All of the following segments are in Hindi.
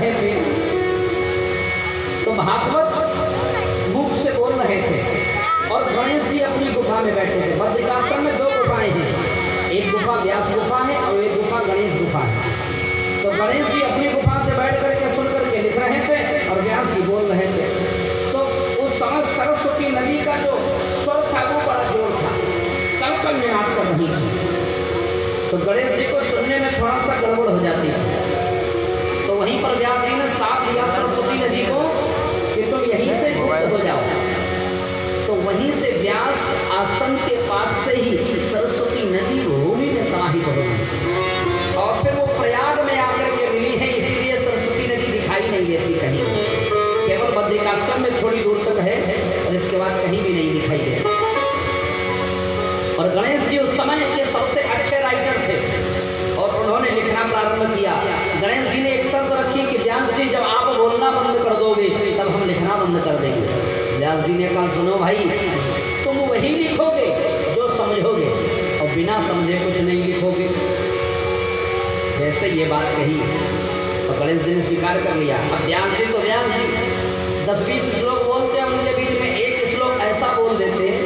रहे थे तो भागवत मुख से बोल रहे थे और गणेश जी अपनी गुफा में बैठे थे। बद्रिकाश्रम में 2 गुफाएं हैं, एक गुफा व्यास गुफा है और एक गुफा गणेश गुफा है। तो गणेश जी अपनी गुफा से बैठ करके सुन करके लिख रहे थे और व्यास जी बोल रहे थे। तो उस समय सरस्वती नदी का जो स्वर था वो बड़ा जोर था, कल कल में आप कर रही थी। तो गणेश जी को सुनने में थोड़ा सा गड़बड़ हो जाती है। तो वहीं पर व्यास जी ने साथ लिया सरस्वती नदी को कि तुम यहीं से मुक्त हो जाओ। तो वहीं से व्यास आश्रम के पास से ही सरस्वती नदी भूमि में समाहित हो गई और फिर वो प्रयाग में आकर के मिली है, इसीलिए सरस्वती नदी दिखाई नहीं देती कहीं, केवल बद्रिकाश्रम में थोड़ी दूर तक है और इसके बाद कहीं भी नहीं दिखाई देती। और गणेश जी उस समय के सबसे अच्छे राइटर थे और उन्होंने लिखना प्रारंभ किया। गणेश जी ने एक शर्त रखी कि व्यास जी जब आप बोलना बंद कर दोगे तब हम लिखना बंद कर देंगे। व्यास जी ने कहा सुनो भाई, तुम वही लिखोगे जो समझोगे और बिना समझे कुछ नहीं लिखोगे। जैसे ये बात कही तो गणेश जी ने स्वीकार कर लिया। अब व्यास जी तो व्यास जी 10-20 श्लोक बोलते हैं, उनके बीच में एक श्लोक ऐसा बोल देते हैं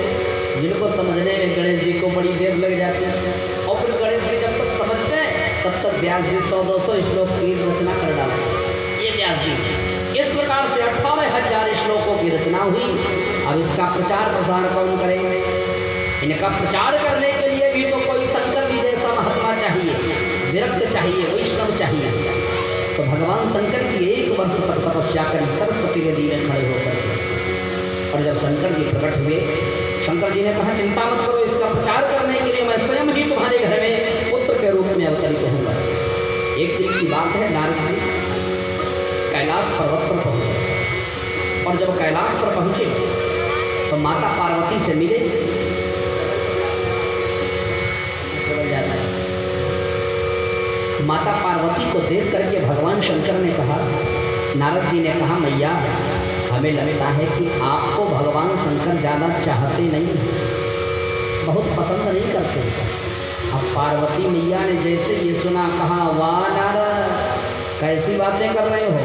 जिनको समझने में गणेश जी को बड़ी देर लग जाती है और फिर गणेश जी जब तक समझते हैं तब तक व्यास जी 100-200 श्लोक की रचना कर डालते। ये व्यास जी इस प्रकार से 18,000 श्लोकों की रचना हुई। अब इसका प्रचार प्रसार कौन करेंगे? इनका प्रचार करने के लिए भी तो कोई शंकर जी जैसा महात्मा चाहिए, विरक्त चाहिए, वैष्णव चाहिए। तो भगवान शंकर की 1 वर्ष तक तपस्या करी सरस्वती नदी में खड़े होकर। और जब शंकर जी प्रकट हुए, शंकर जी ने कहा चिंता मत करो, इसका प्रचार करने के लिए मैं स्वयं ही तुम्हारे घर में पुत्र के रूप में अवतरित होऊंगा। एक दिन की बात है, नारद जी कैलाश पर्वत पर पहुंचे और जब कैलाश पर पहुंचे तो माता पार्वती से मिले। माता पार्वती को देख करके भगवान शंकर ने कहा, नारद जी ने कहा मैया हमें लगता है कि आपको भगवान शंकर ज़्यादा चाहते नहीं, बहुत पसंद नहीं करते। अब पार्वती मैया ने जैसे ये सुना कहा वाह नारद कैसी बातें कर रहे हो,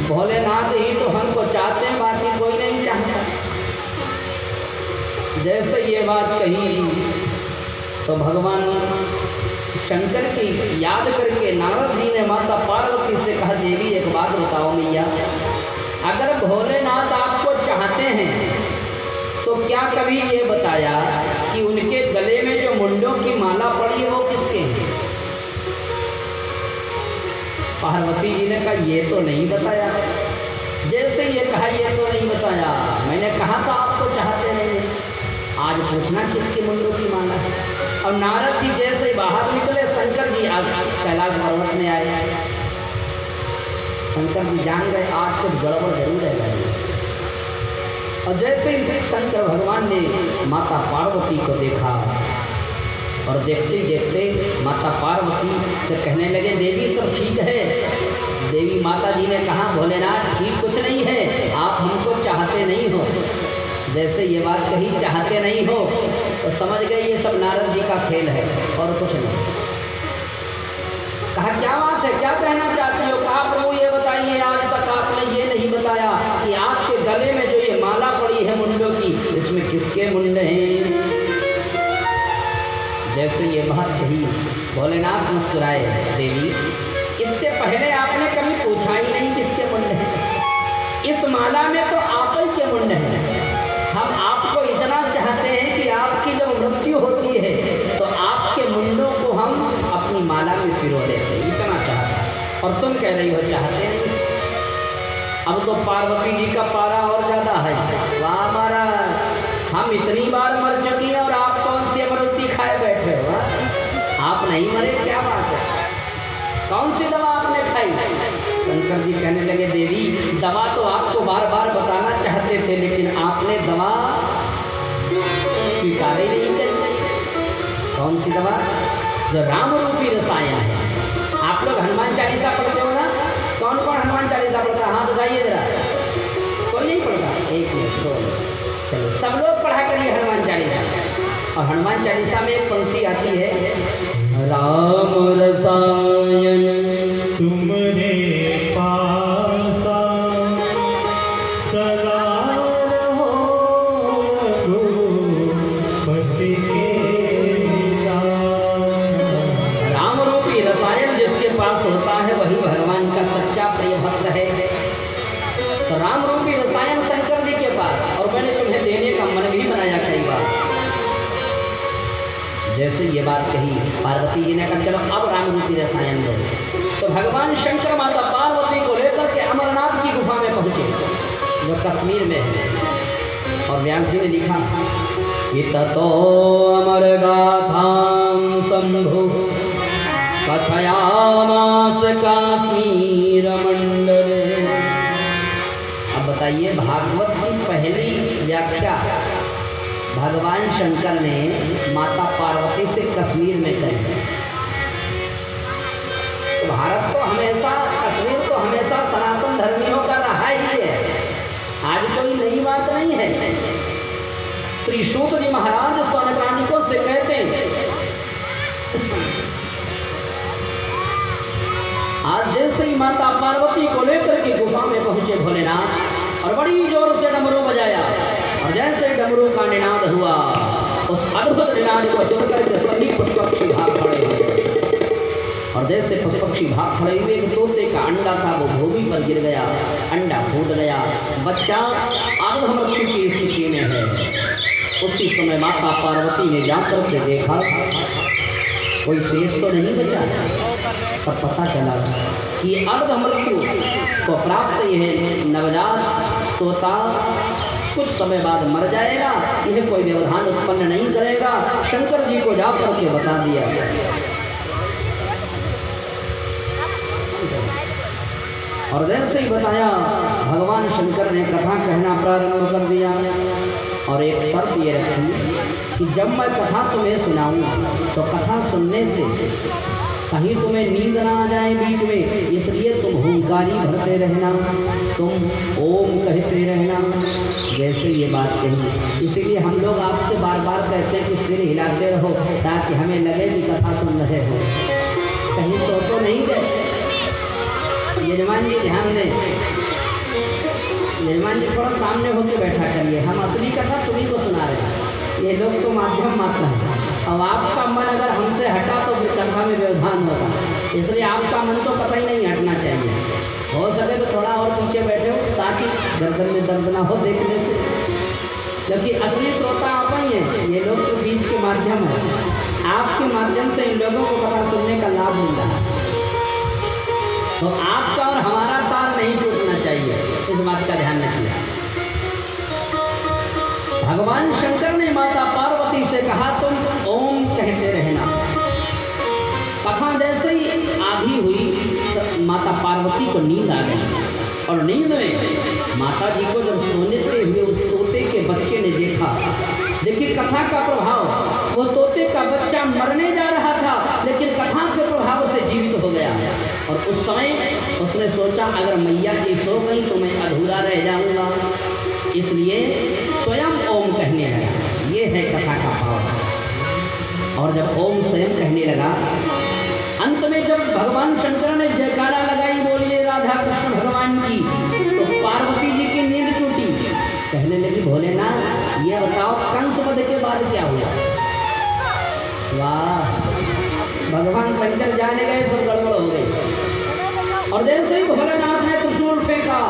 भोलेनाथ ही तो हमको चाहते हैं, बाकी कोई नहीं चाहता। जैसे ये बात कही तो भगवान शंकर की याद करके नारद जी ने माता पार्वती से कहा देवी एक बात बताओ मैया, अगर भोलेनाथ आपको चाहते हैं तो क्या कभी ये बताया कि उनके गले में जो मुंडों की माला पड़ी है वो किसके हैं? पार्वती जी ने कहा ये तो नहीं बताया। जैसे ये कहा ये तो नहीं बताया, मैंने कहा था आपको चाहते नहीं, आज पूछना किसके मुंडों की माला है। और नारद जी जैसे बाहर निकले शंकर जी आज कैलाश पर्वत में आए। शंकर जी जान गए आज कुछ गड़बड़ जरूर है भाई। और जैसे ही शंकर भगवान ने माता पार्वती को देखा और देखते देखते माता पार्वती से कहने लगे देवी सब ठीक है। देवी माता जी ने कहा भोलेनाथ ठीक कुछ नहीं है, आप हमको चाहते नहीं हो। जैसे ये बात कही चाहते नहीं हो तो समझ गए ये सब नारद जी का खेल है और कुछ नहीं। कहा क्या बात है, क्या कहना चाहती हो? कहा प्रभु ये बताइए आज तक आपने ये नहीं बताया कि आपके गले में जो ये माला पड़ी है मुंडों की, इसमें किसके मुंड हैं? जैसे ये बात कही भोलेनाथ मुस्कुराए, देवी इससे पहले आपने कभी पूछा ही नहीं किसके मुंड हैं। इस माला में तो आप ही के मुंड हैं। हम आपको इतना चाहते हैं कि आपकी जब मृत्यु होती है तो आपके मुंडों को हम अपनी माला में पिरो देते, इतना चाहता। और तुम कह रही हो चाहते हैं। अब तो पार्वती जी का पारा और ज़्यादा है। वाह महाराज, हम इतनी बार मर चुकी हैं और आप कौन सी अमृति खाए बैठे हो? आप नहीं मरे, क्या बात है? कौन सी दवा आपने खाई? शंकर जी कहने लगे देवी दवा तो आपको बार बार बताना चाहते थे लेकिन आपने दवा स्वीकार ही नहीं करी। कौन सी दवा? जो राम रूपी रसायन है। आप लोग हनुमान चालीसा पढ़ते हो ना? कौन कौन हनुमान चालीसा पढ़ता है? हाथ उठाइए जरा। कोई नहीं पढ़ता? एक मिनट चलो सब लोग पढ़ा करिए हनुमान चालीसा। और हनुमान चालीसा में एक पंक्ति आती है, राम रसायन तुमने पा है। तो राम रूपी रसायन शंकर जी के पास, और मैंने तुम्हें देने का मन भी बनाया कई बार। जैसे ये बात कही पार्वती जी ने कहा चलो अब राम रूपी रसायन दे। तो भगवान शंकर माता पार्वती को लेकर के अमरनाथ की गुफा में पहुंचे, जो कश्मीर में है। और व्यास जी ने लिखा ततो अमर गाथां शंभु कथयामास काश्मीर मंडले। अब बताइए, भागवत की पहली व्याख्या भगवान शंकर ने माता पार्वती से कश्मीर में कही। तो भारत तो हमेशा, कश्मीर तो हमेशा सनातन धर्मियों का रहा ही है, आज कोई नई बात नहीं है। श्री सूत जी महाराज सौनकानिकों से कहते हैं, आज जैसे ही माता पार्वती को लेकर के गुफा में पहुंचे भोलेनाथ, और बड़ी जोर से डमरू बजाया, और जैसे डमरू का निनाद हुआ, उस अद्भुत निनाद को सुनकर के सभी पुष्पक्षी भाग खड़े हुए। और जैसे पक्षी भाग खड़े हुए, एक तोते का अंडा था वो भूमि पर गिर गया, अंडा फूट गया, बच्चा अर्धमृत्यु की स्थिति में है। उसी समय माता पार्वती ने जाकर के देखा कोई शेष तो नहीं बचा। तब पता चला कि अर्धमृत्यु को प्राप्त यह नवजात तोता कुछ समय बाद मर जाएगा, यह कोई व्यवधान उत्पन्न नहीं करेगा। शंकर जी को जाकर के बता दिया। और जैसे ही बताया, भगवान शंकर ने कथा कहना प्रारंभ कर दिया, और एक शर्त ये रखी कि जब मैं कथा तुम्हें सुनाऊंगा तो कथा सुनने से कहीं तुम्हें नींद ना आ जाए बीच में, इसलिए तुम हुंकारी भरते रहना, तुम ओम कहते रहना। जैसे ये बात कही, इसीलिए हम लोग आपसे बार बार कहते हैं कि सिर हिलाते रहो ताकि हमें लगे कि कथा सुन रहे हो, कहीं सो तो नहीं गए। यजमान जी ध्यान दें, यजमान जी थोड़ा सामने होकर बैठा करिए, हम असली कथा तुम्हीं को सुना रहे हैं, ये लोग तो माध्यम मात्र हैं। अब आपका मन अगर हमसे हटा तो फिर कथा में व्यवधान होगा, इसलिए आपका मन तो पता ही नहीं हटना चाहिए। हो सके तो थोड़ा और पीछे बैठे हो ताकि गर्दन में दर्द ना हो देखने से, क्योंकि असली श्रोता आप ही हैं, ये लोग तो बीच के माध्यम हैं। आपके माध्यम से इन लोगों को कथा सुनने का लाभ मिल रहा है, तो आपका और हमारा तार नहीं टूटना चाहिए, इस बात का ध्यान रखिए। भगवान शंकर ने माता पार्वती से कहा तुम ओम कहते रहना। कथा जैसे ही आधी हुई, माता पार्वती को नींद आ गई, और नींद में माता जी को जब सोने से हुए उस तोते के बच्चे ने देखा। देखिए कथा का प्रभाव, वो तोते का बच्चा मरने जा रहा था, लेकिन कथा के प्रभाव से जीवित हो गया। और उस समय उसने सोचा अगर मैया जी सो गई तो मैं अधूरा रह जाऊंगा, इसलिए स्वयं ओम कहने लगा। ये है कथा का भाव। और जब ओम स्वयं कहने लगा, अंत में जब भगवान शंकर ने जयकारा लगाई, बोलिए राधा कृष्ण भगवान की, तो पार्वती जी की नींद टूटी। कहने लगी भोलेनाथ ये बताओ कंस वध के बाद क्या हुआ। वाह, भगवान शंकर जाने गए सब गड़बड़ हो गई। और जैसे ही भोलेनाथ ने त्रिशूल फेंका,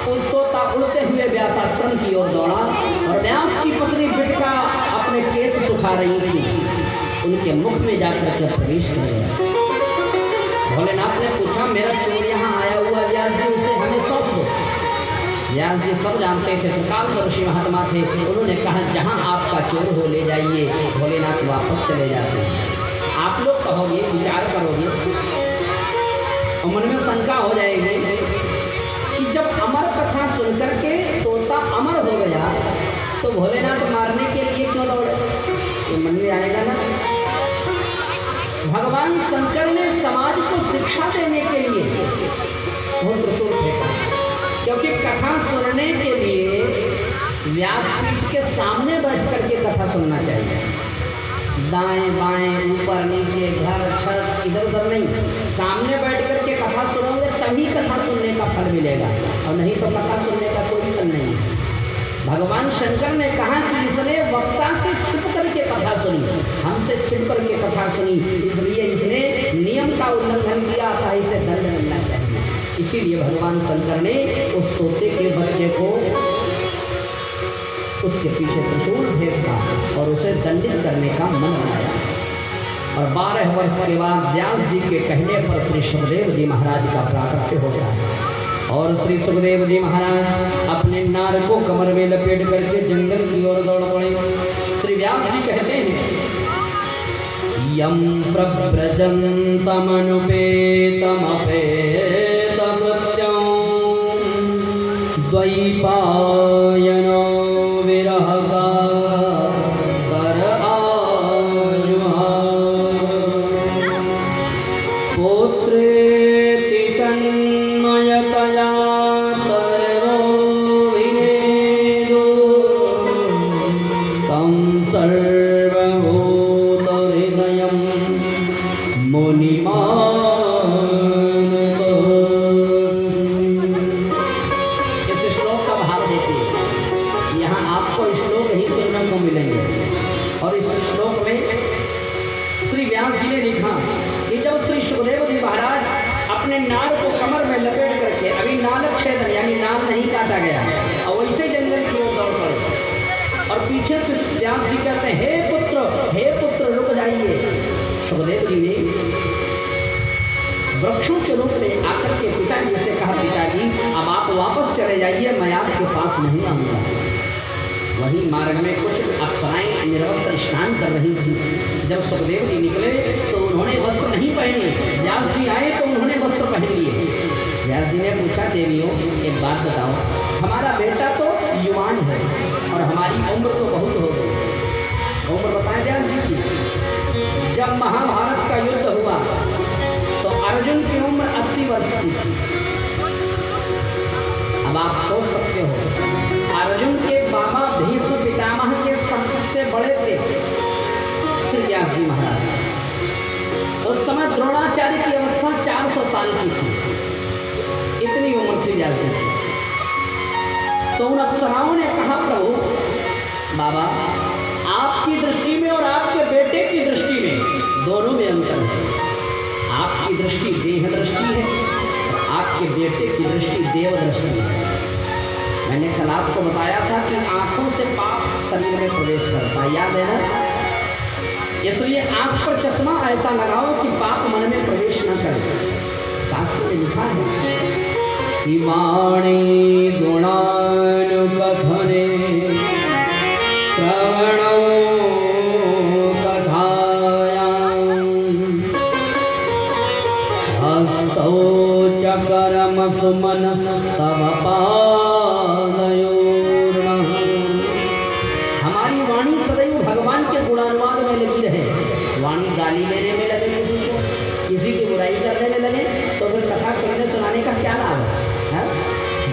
उस तोता उड़ते हुए व्यासाश्रम की ओर दौड़ा, और व्यास की पत्नी बिटका अपने केस सुखा रही थी, उनके मुख में जाकर के प्रवेश कर गया। भोलेनाथ ने पूछा मेरा चोर यहाँ आया हुआ व्यास जी, उसे हमें सौंप दो। व्यास जी सब जानते थे, काल ऋषि महात्मा थे, उन्होंने कहा जहाँ आपका चोर हो ले जाइए। भोलेनाथ वापस चले जाते हैं। आप लोग कहोगे, विचार करोगे और मन में शंका हो जाएगी कि जब अमर कथा सुनकर के तोता अमर हो गया तो भोलेनाथ मारने के लिए क्यों दौड़े, तो मन में आएगा ना। भगवान शंकर ने समाज को शिक्षा देने के लिए वो त्रिशूल फेंका, क्योंकि कथा सुनने के लिए व्यासपीठ के सामने बैठ करके कथा सुनना चाहिए। दाएं बाएं ऊपर नीचे घर छत इधर उधर नहीं, सामने बैठ करके कथा सुनोगे तभी कथा सुनने का फल मिलेगा, और नहीं तो कथा सुनने का कोई फल नहीं है। भगवान शंकर ने कहा कि इसने वक्ता से छिप करके कथा सुनी, हमसे छिप करके कथा सुनी, इसलिए इसने नियम का उल्लंघन किया था, इसे दंड मिलना चाहिए। इसीलिए भगवान शंकर ने उस तोते के बच्चे को उसके पीछे त्रिशूल फेंका और उसे दंडित करने का मन बनाया। और 12 वर्ष के बाद व्यास जी के कहने पर श्री सुखदेव जी महाराज का प्राकट्य होता है और श्री सुखदेव जी महाराज अपने नार को कमर में लपेट करके जंगल की ओर दौड़ पड़े। श्री व्यास जी कहते हैं, यम प्रव्रजन्तमनुपेतमपेतकृत्यं द्वैपायनो विरहकातर आजुहाव पुत्रेति तन्मयतया तर्वो विनेदो तं सर्वभूतहृदयं मुनिमानतोऽस्मि। इस श्लोक का भाव देखिए, यहाँ आपको श्लोक ही सुनने को मिलेंगे। और इस श्लोक में श्री व्यास जी ने लिखा कि जब श्री सुखदेव जी महाराज अपने नाल को कमर में लपेट करके, अभी नाल छेदन यानी नाल नहीं काटा गया, और वैसे जंगल की ओर दौड़ पड़े और पीछे से व्यास जी कहते हैं, हे पुत्र रुक जाइए। सुखदेव जी ने वृक्षों के रूप में आकर के पिताजी से कहा, पिताजी अब आप वापस चले जाइए, मैं आपके पास नहीं आऊँगा। वही मार्ग में कुछ अप्सराएं निर्वस्त्र स्नान कर रही थी। जब सुखदेव जी निकले तो उन्होंने वस्त्र नहीं पहने, व्यास जी आए तो उन्होंने वस्त्र पहन लिए। व्यास जी ने पूछा, देवियों एक बात बताओ, हमारा बेटा तो युवान है और हमारी उम्र तो बहुत हो गई। उम्र बताएं व्यास जी की। जब महाभारत का युद्ध हुआ तो अर्जुन की उम्र 80 वर्ष की थी। अब आप सोच सकते हो, अर्जुन के बाबा भीष्म पितामह के सबसे बड़े थे श्री व्यास जी महाराज। उस समय द्रोणाचार्य की अवस्था 400 साल की थी, इतनी उम्र थी व्यास जी की। तो उन अप्सराओं ने कहा, प्रभु बाबा आपकी दृष्टि में और आपके बेटे की दृष्टि में दोनों में अंतर है। आपकी दृष्टि देह दृष्टि है, आपके बेटे की दृष्टि देव दृष्टि है। मैंने कल आपको बताया था कि आंखों से पाप शरीर में प्रवेश करता है, याद है ना? इसलिए आंख पर चश्मा ऐसा लगाओ कि पाप मन में प्रवेश न करे। शास्त्र में लिखा है कि वाणी गुणानुकथने श्रवणो कथायां हस्तौ च कर्मसु मनस्तव पादयोर्नः। हमारी वाणी सदैव भगवान के गुणानुवाद में लगी रहे। वाणी गाली लेने में लगे किसी को, किसी की बुराई करने में लगे, तो फिर कथा सुनने सुनाने का क्या लाभ है?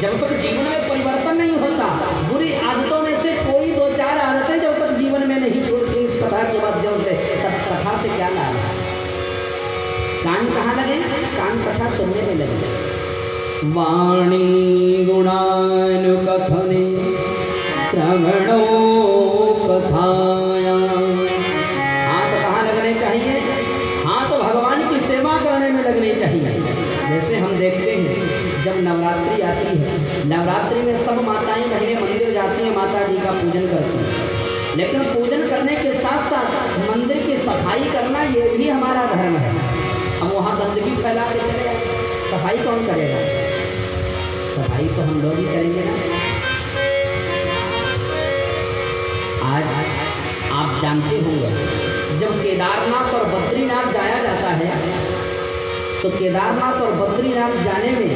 जब तक जीवन में परिवर्तन नहीं होता, बुरी आदतों में से कोई 2-4 आदतें जब तक जीवन में नहीं छोड़ती इस कथा के माध्यम से, तब कथा से क्या लाभ है? कान कहाँ लगे? कान कथा सुनने में लगे। वाणी गुणानुकथने श्रवणो कथायां। हाथ कहाँ लगने चाहिए? हाथ तो भगवान की सेवा करने में लगने चाहिए। जैसे हम देखते हैं जब नवरात्रि आती है, नवरात्रि में सब माताएं बहनें मंदिर जाती हैं, माता जी का पूजन करती हैं। लेकिन पूजन करने के साथ साथ मंदिर की सफाई करना ये भी हमारा धर्म है। हम वहाँ गंदगी फैला के चले जाए, सफाई कौन करेगा? सफाई तो हम लोग ही करेंगे ना। आज आप जानते होंगे जब केदारनाथ और बद्रीनाथ जाया जाता है तो केदारनाथ और बद्रीनाथ जाने में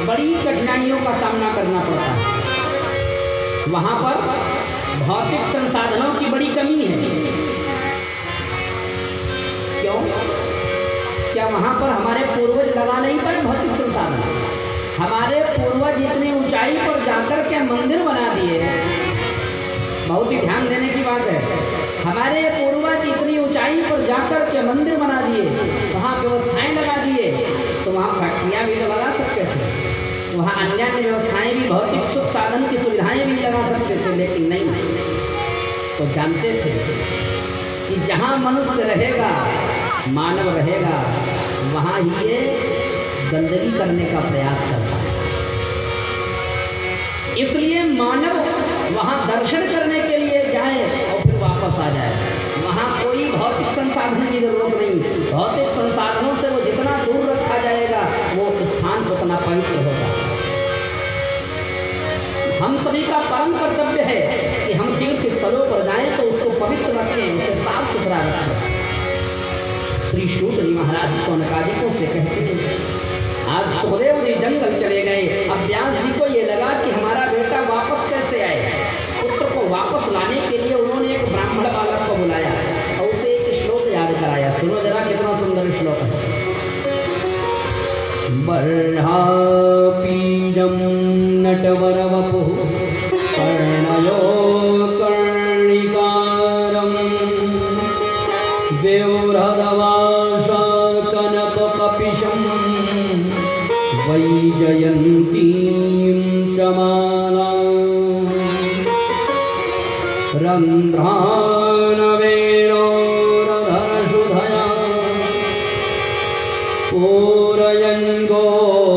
बड़ी कठिनाइयों का सामना करना पड़ता है। वहाँ पर भौतिक संसाधनों की बड़ी कमी है। क्यों? क्या वहाँ पर हमारे पूर्वज लगा नहीं पाए भौतिक संसाधन? हमारे पूर्वज इतनी ऊंचाई पर जाकर के मंदिर बना दिए। बहुत ही ध्यान देने की बात है। हमारे पूर्वज इतनी ऊंचाई पर जाकर के मंदिर बना दिए, वहाँ व्यवस्थाएं लगा दिए, तो वहाँ फैक्ट्रियाँ भी तो लगा सकते थे, वहाँ अन्य व्यवस्थाएं भी, भौतिक सुख साधन की सुविधाएं भी लगा सकते थे, लेकिन नहीं। तो जानते थे कि जहाँ मनुष्य रहेगा, मानव रहेगा, वहाँ ही ये गंदगी करने का प्रयास करता है। इसलिए मानव वहां दर्शन करने के लिए जाए और फिर वापस आ जाए। वहां कोई भौतिक संसाधन की जरूरत नहीं। भौतिक संसाधनों से वो जितना दूर रखा जाएगा वो स्थान उतना पवित्र होगा। हम सभी का परम कर्तव्य है कि हम तीर्थ स्थलों पर जाएं तो उसको पवित्र रखें, उसे साफ सुथरा रखें। श्री सूत जी महाराज शौनकादिकों से कहते हैं, आज सुखदेव जी जंगल चले गए। अब व्यास जी को ये लगा कि हमारा बेटा वापस कैसे आए। पुत्र को वापस लाने के लिए उन्होंने एक ब्राह्मण बालक को बुलाया और उसे एक श्लोक याद कराया। सुनो जरा कितना सुंदर श्लोक है। बर्हापीडं नटवरवपुः कर्णयो कर्णिकारं देवहृदवासा कनककपिशं वैजयन्तीं च मालां रन्ध्रानवेरोरधरशुधया पूरयन् गोपवृन्दैः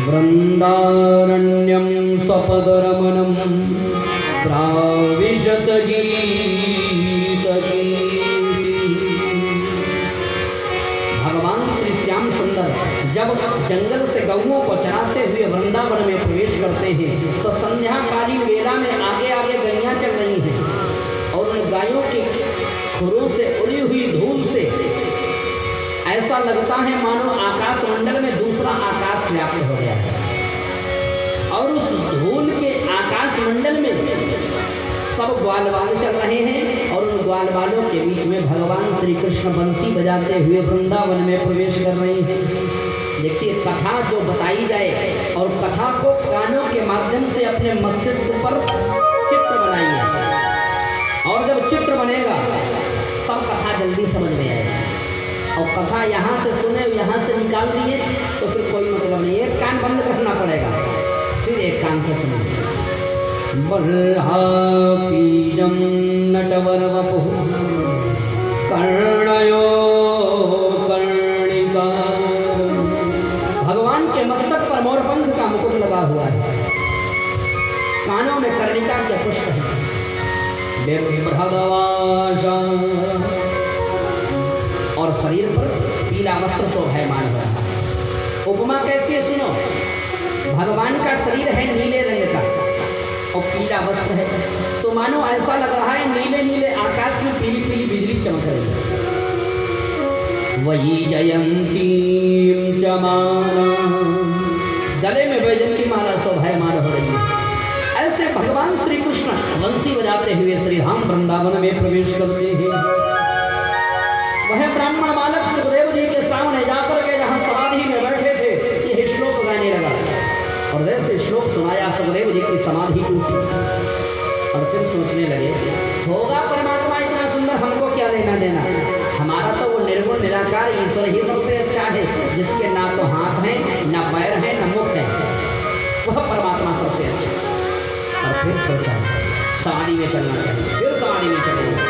वृन्दारण्यं स्वपदरमणं प्राविशत गीतकीर्तिः। भगवान श्री श्याम सुंदर जब जंगल से गौओं को चराते हुए वृंदावन में प्रवेश करते हैं तो संध्याकालीन वेला में आगे आगे गैयां चल रही हैं और उन गायों के खुरों से उड़ी हुई धूल से ऐसा लगता है मानो आकाश मंडल में दूसरा आकाश व्याप्त हो गया है। और उस धूल के आकाश मंडल में सब ग्वाल बाल चल रहे हैं और उन ग्वाल बालों के बीच में भगवान श्री कृष्ण बंसी बजाते हुए वृंदावन में प्रवेश कर रहे हैं। देखिए, कथा जो बताई जाए और कथा को कानों के माध्यम से अपने मस्तिष्क पर चित्र बनाइए, और जब चित्र बनेगा तब कथा जल्दी समझ में आएगी। और कथा यहाँ से सुने यहाँ से निकाल दिए तो फिर कोई मतलब नहीं। एक कान बंद करना पड़ेगा, फिर एक कान से सुने। बर्हापीडं नटवरवपुः कर्णयो कर्णिकारं। भगवान के मस्तक पर मोरपंख का मुकुट लगा हुआ है, कानों में कर्णिका के पुष्प है, देवहृदवासा और शरीर पर पीला वस्त्र शोभायमान हो रहा है। उपमा कैसी है सुनो। भगवान का शरीर है नीले रंग का और पीला वस्त्र है, तो मानो ऐसा लग रहा है नीले नीले आकाश में पीली पीली बिजली चमक रही है। वही जयंतीं च मालां, गले में वैजयंती माला शोभायमान हो रही है। ऐसे भगवान श्री कृष्ण बंसी बजाते हुए श्री धाम वृंदावन में प्रवेश करते हैं। वह ब्राह्मण बालक सुखदेव जी के सामने जाकर के जहाँ समाधि में बैठे थे यह श्लोक गाने लगा, और जैसे श्लोक सुनाया सुखदेव जी की समाधि टूटी और फिर सोचने लगे, होगा परमात्मा इतना सुंदर, हमको क्या लेना देना। हमारा तो वो निर्गुण निराकार ईश्वर ही सबसे अच्छा है, जिसके ना तो हाथ है ना पैर है ना मुख है, वह परमात्मा सबसे अच्छा। और फिर सोचा समाधि में चलना चाहिए, फिर समाधि में चलेंगे।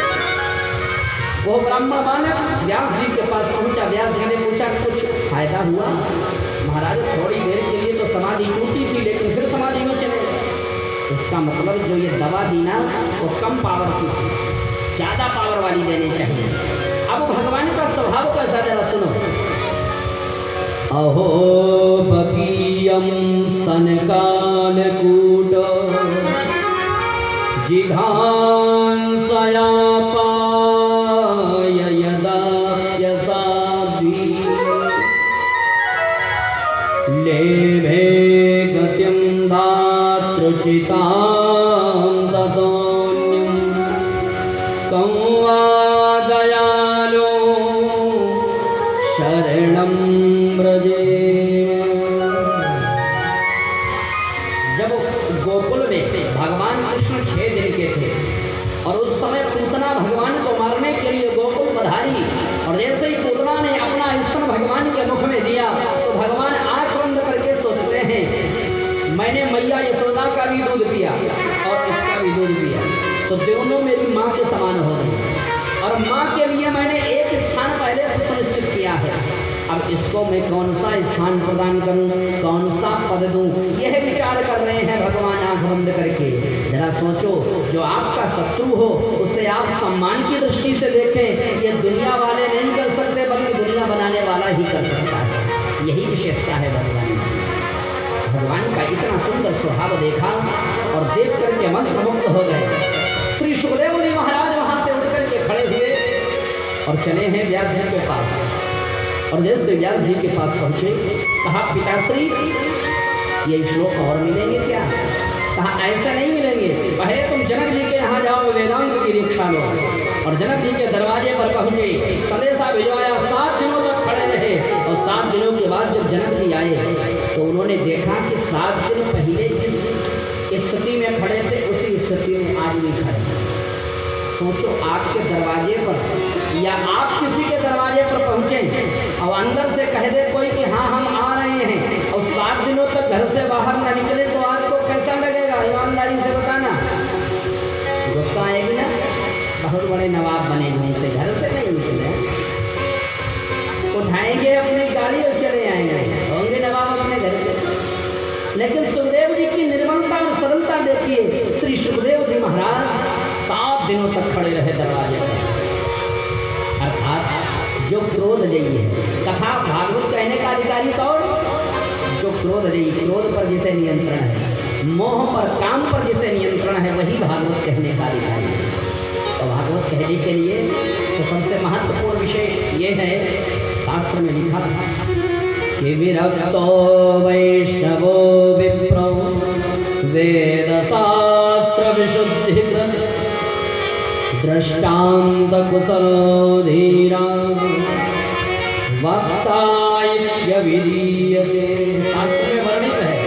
वो ब्राह्मण बालक व्यास जी के पास पहुंचा। व्यास जी ने पूछा, कुछ फायदा हुआ? महाराज, थोड़ी देर के लिए तो समाधि टूटी थी, लेकिन फिर समाधि में चले। इसका मतलब जो ये दवा दी ना वो कम पावर की थी, ज़्यादा पावर वाली देनी चाहिए। अब भगवान का स्वभाव कैसा जरा सुनो। अहो बकीयं स्तनकानकूट जिघांसया पाय यदाप्यसाध्वी लेभे गतिं दातृचितां ततोऽन्यं संवादयालो शरणं व्रजे। जब गोकुल में भगवान कृष्ण 6 दिन के थे और उस समय पूतना भगवान को मारने के लिए गोकुल पधारी, और जैसे ही पूतना ने अपना स्तन भगवान के मुख में दिया तो भगवान आंख बंद करके सोचते हैं, मैंने मैया यशोदा का भी दूध पिया और इसका भी दूध पिया, तो दोनों मेरी माँ के समान हो गई। और माँ के लिए मैंने एक स्थान पहले से अब इसको मैं कौन सा स्थान प्रदान करूं, कौन सा पद दूं, यह विचार कर रहे हैं भगवान आंख बंद करके। जरा सोचो, जो आपका शत्रु हो उसे आप सम्मान की दृष्टि से देखें, ये दुनिया वाले नहीं कर सकते, बल्कि दुनिया बनाने वाला ही कर सकता है। यही विशेषता है भगवान का। इतना सुंदर स्वभाव देखा और देख करके मंत्रमुग्ध हो गए। श्री सुखदेव जी महाराज वहां से उठ करके खड़े हुए और चले हैं व्यास जी के पास। और जैसे व्यास जी के पास पहुंचे, कहा पिताश्री ये श्लोक और मिलेंगे क्या? कहा ऐसा नहीं मिलेंगे, पहले तुम जनक जी के यहाँ जाओ, वेदांत की दीक्षा लो। और जनक जी के दरवाजे पर पहुंचे, संदेशा भिजवाया, 7 दिनों तक खड़े रहे। और 7 दिनों के बाद जब जनक जी आए तो उन्होंने देखा कि 7 दिन पहले जिस स्थिति में खड़े थे उसी स्थिति में आज भी खड़े। सोचो, आपके दरवाजे पर या आप किसी के दरवाजे पर पहुंचे और अंदर से कह दे कोई कि हाँ हम आ रहे हैं, और 7 दिनों तक घर से बाहर न निकले तो आपको कैसा लगेगा? ईमानदारी से बताना। गुस्सा आएगी ना? बहुत बड़े नवाब बने हुए थे, घर से नहीं निकले, उठाएंगे अपनी गाड़ी और चले आएंगे, होंगे नवाब अपने घर से। लेकिन सुखदेव जी की निर्मलता और सरलता देखिए। श्री सुखदेव जी महाराज 7 दिनों तक खड़े रहे दरवाजे पर। अर्थात जो क्रोध जयी है, कथा भागवत कहने का अधिकारी कौन? जो क्रोध जयी, क्रोध पर जिसे नियंत्रण है, मोह पर, काम पर जिसे नियंत्रण है, वही भागवत कहने का अधिकारी है। तो भागवत कहने के लिए तो सबसे महत्वपूर्ण विषय ये है, शास्त्र में लिखा कि विरक्तो वैष्णवो विप्रो वेद शास्त्र विशुद्धिकृत दृष्टांत कुशलो धीरा वक्ता इत्यविधीयते। शास्त्र में वर्णित है।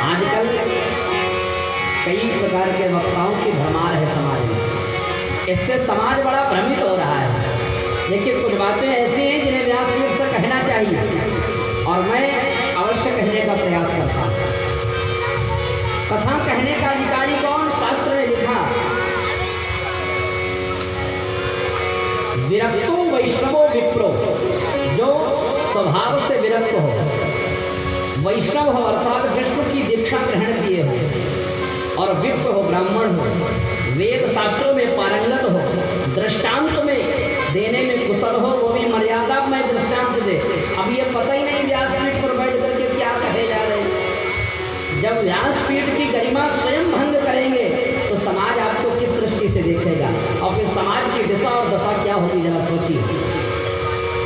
आजकल कई प्रकार के वक्ताओं की भरमार है समाज में, इससे समाज बड़ा भ्रमित हो रहा है। देखिए, कुछ बातें ऐसी हैं जिन्हें व्यासपीठ से कहना चाहिए और मैं अवश्य कहने का प्रयास करता हूँ। कथा कहने का अधिकारी कौन? शास्त्र में लिखा विरक्तो वैष्णवो विप्रो, जो स्वभाव से विरक्त हो, वैष्णव हो अर्थात विष्णु की दीक्षा ग्रहण किए हो, और विप्र हो, ब्राह्मण हो, वेद शास्त्रों में पारंगत हो, दृष्टांत में देने में कुशल हो, वो भी मर्यादा में दृष्टांत दे। अब ये पता ही नहीं व्यासपीठ पर बैठ करके क्या कहे जा रहे हैं। जब व्यासपीठ की गरिमा स्वयं भंग करेंगे तो समाज आपको किस दृष्टि से देखेगा, और फिर समाज की दिशा और दशा क्या होगी, जरा सोचिए।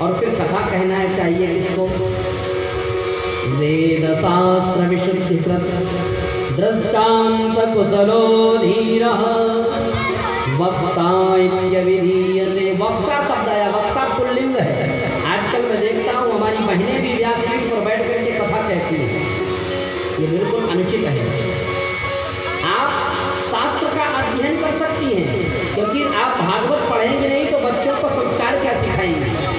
और फिर कथा कहना है चाहिए किसको? वेद शास्त्र विशुद्धिकृत दृष्टांत कुशलो धीरः वक्ता इत्यविधीयते। वक्ता शब्द आया, वक्ता पुल्लिंग है। आजकल मैं देखता हूँ हमारी बहनें भी व्यासपीठ पर बैठ करके कथा कहती हैं, ये बिल्कुल अनुचित है। आप शास्त्र का अध्ययन कर सकती हैं, क्योंकि आप भागवत पढ़ेंगे नहीं तो बच्चों को संस्कार क्या सिखाएंगे।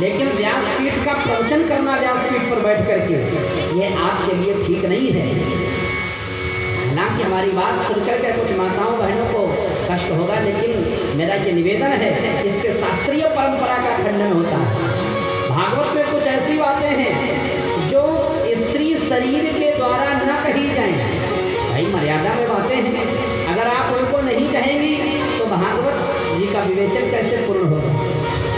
लेकिन व्यासपीठ का प्रवचन करना व्यासपीठ पर बैठ करके, ये आपके लिए ठीक नहीं है। हालांकि हमारी बात सुनकर के कुछ माताओं बहनों को कष्ट होगा, लेकिन मेरा ये निवेदन है, इससे शास्त्रीय परंपरा का खंडन होता है। भागवत में कुछ ऐसी बातें हैं जो स्त्री शरीर के द्वारा न कही जाएं। भाई, मर्यादा में बातें हैं, अगर आप उनको नहीं कहेंगी तो भागवत जी का विवेचन कैसे पूर्ण होगा?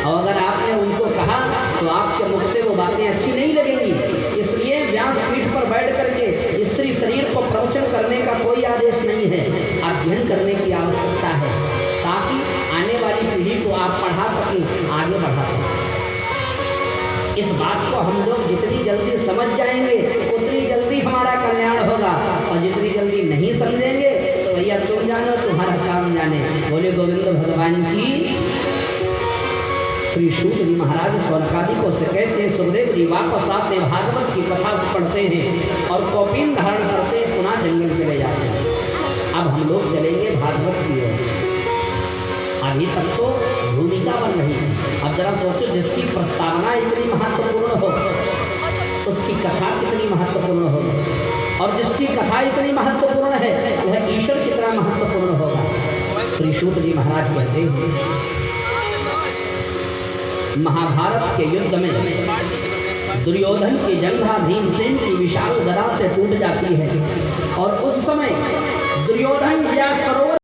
और अगर आपने उनको कहा तो आपके मुख से वो बातें अच्छी नहीं लगेंगी। इसलिए व्यासपीठ पर बैठ करके स्त्री शरीर को प्रवचन करने का कोई आदेश नहीं है, अध्ययन करने की आवश्यकता है, ताकि आने वाली पीढ़ी को आप पढ़ा सकें, आगे बढ़ा सकें। इस बात को हम लोग जितनी जल्दी समझ जाएंगे उतनी जल्दी हमारा कल्याण होगा, और जितनी जल्दी नहीं समझेंगे तो भैया तुम जानो, तुम्हारा काम जाने। बोले गोविंद भगवान की। श्री सूत जी महाराज सौनकादि को से कहते हैं, सुखदेव जी वापस आते भागवत की कथा पढ़ते हैं और कौपीन धारण करते हैं, पुनः जंगल चले जाते हैं। अब हम लोग चलेंगे भागवत की ओर। अभी तक तो भूमिका बन रही है। अब जरा सोचो, जिसकी प्रस्तावना इतनी महत्वपूर्ण हो उसकी कथा कितनी महत्वपूर्ण होगी, और जिसकी कथा इतनी महत्वपूर्ण है वह ईश्वर कितना महत्वपूर्ण होगा। श्री सूत जी महाराज कहते हैं महाभारत के युद्ध में दुर्योधन की जंघा भीमसेन की विशाल गदा से टूट जाती है और उस समय दुर्योधन व्यास